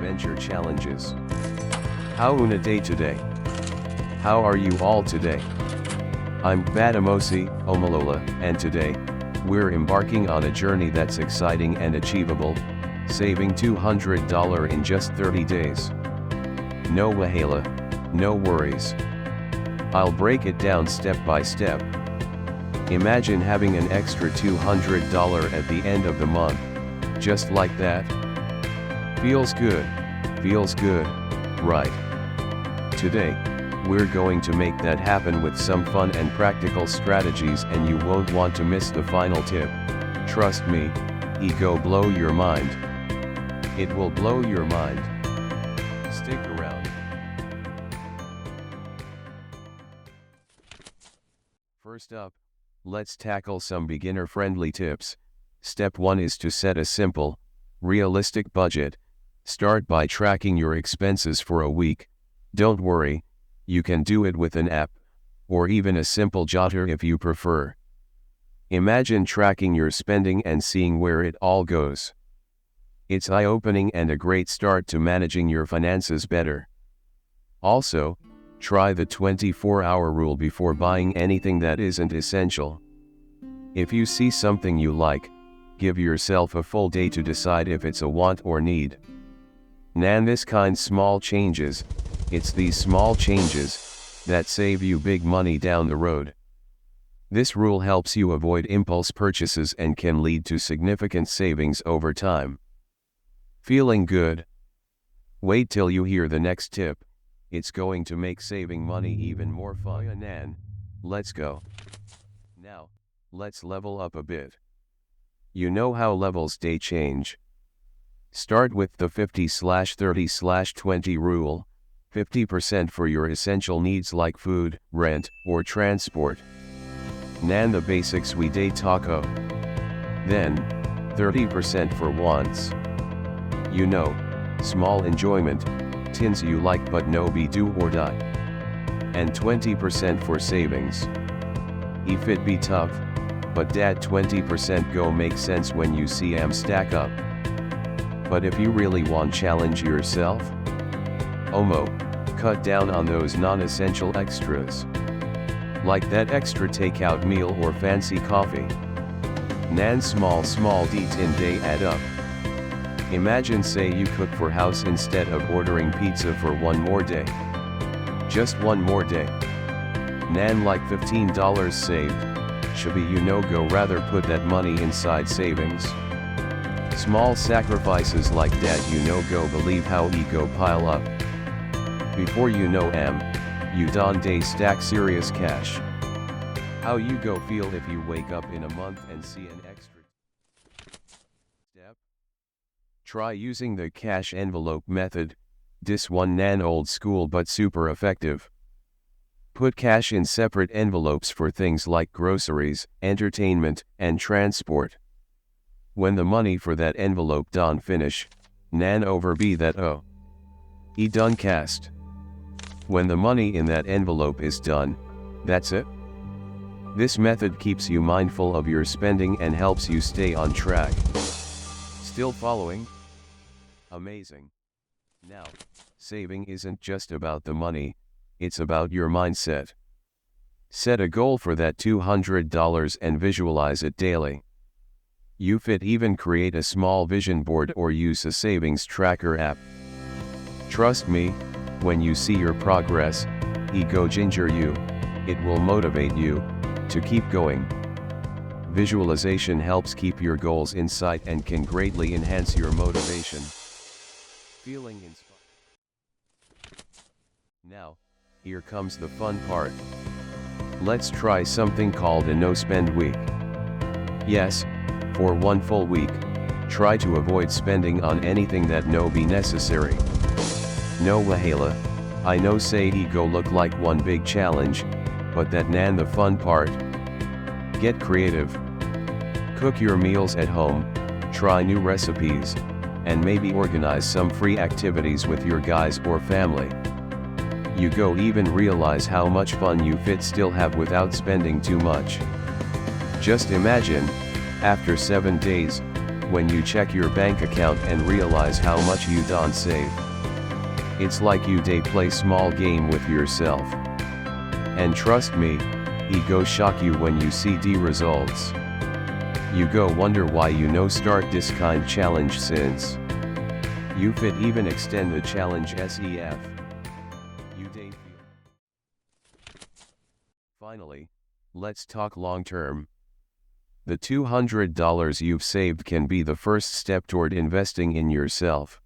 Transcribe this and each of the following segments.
adventure challenges. How una day today? How are you all today? I'm Badamosi, Omalola, and today, we're embarking on a journey that's exciting and achievable, saving $200 in just 30 days. No wahala, no worries. I'll break it down step by step. Imagine having an extra $200 at the end of the month, just like that. Feels good, right? Today, we're going to make that happen with some fun and practical strategies, and you won't want to miss the final tip. Trust me, it'll blow your mind. It will blow your mind. Stick around. First up, let's tackle some beginner-friendly tips. Step 1 is to set a simple, realistic budget. Start by tracking your expenses for a week. Don't worry, you can do it with an app, or even a simple jotter if you prefer. Imagine tracking your spending and seeing where it all goes. It's eye-opening and a great start to managing your finances better. Also, try the 24-hour rule before buying anything that isn't essential. If you see something you like, give yourself a full day to decide if it's a want or need. This kind small changes, it's these small changes that save you big money down the road. This rule helps you avoid impulse purchases and can lead to significant savings over time. Feeling good? Wait till you hear the next tip. It's going to make saving money even more fun. Let's go. Now, let's level up a bit. You know how levels day change. Start with the 50/30/20 rule, 50% for your essential needs like food, rent, or transport. The basics we day taco. Then, 30% for wants. You know, small enjoyment, things you like but no be do or die. And 20% for savings. If it be tough, but that 20% go make sense when you see 'em stack up. But if you really want challenge yourself, cut down on those non-essential extras. Like that extra takeout meal or fancy coffee. Small deeds in day add up. Imagine say you cook for house instead of ordering pizza for one more day. Just one more day. Like $15 saved. Should be go rather put that money inside savings. Small sacrifices like that go believe how go pile up. Before you done day stack serious cash. How you go feel if you wake up in a month and see an extra step? Try using the cash envelope method. This one old school but super effective. Put cash in separate envelopes for things like groceries, entertainment, and transport. When the money for that envelope done finish, over be that done cast. When the money in that envelope is done, that's it. This method keeps you mindful of your spending and helps you stay on track. Still following? Amazing. Now, saving isn't just about the money, it's about your mindset. Set a goal for that $200 and visualize it daily. You fit even create a small vision board or use a savings tracker app. Trust me, when you see your progress, go ginger you, it will motivate you to keep going. Visualization helps keep your goals in sight and can greatly enhance your motivation. Feeling inspired? Now, here comes the fun part. Let's try something called a no-spend week. Yes, for one full week, try to avoid spending on anything that no be necessary. No wahala, I know say go look like one big challenge, but that the fun part. Get creative. Cook your meals at home, try new recipes, and maybe organize some free activities with your guys or family. You go even realize how much fun you fit still have without spending too much. Just imagine, after 7 days, when you check your bank account and realize how much you don't save. It's like you dey play small game with yourself. And trust me, it go shock you when you see the results. You go wonder why you no start this kind challenge since. You fit even extend the challenge SEF. You dey feel. Finally, let's talk long term. The $200 you've saved can be the first step toward investing in yourself.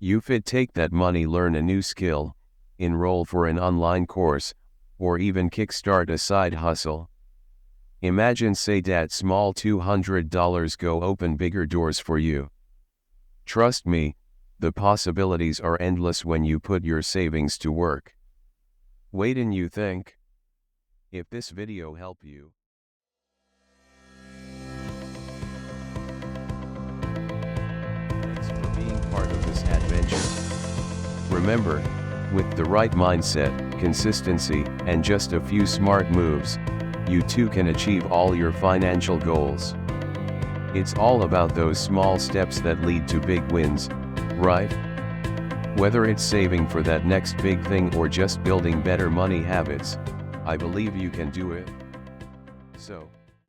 You fit take that money, learn a new skill, enroll for an online course, or even kickstart a side hustle. Imagine say that small $200 go open bigger doors for you. Trust me, the possibilities are endless when you put your savings to work. Wait and you think? If this video helped you, thanks for being part of this adventure. Remember, with the right mindset, consistency, and just a few smart moves, you too can achieve all your financial goals. It's all about those small steps that lead to big wins, right? Whether it's saving for that next big thing or just building better money habits, I believe you can do it. So,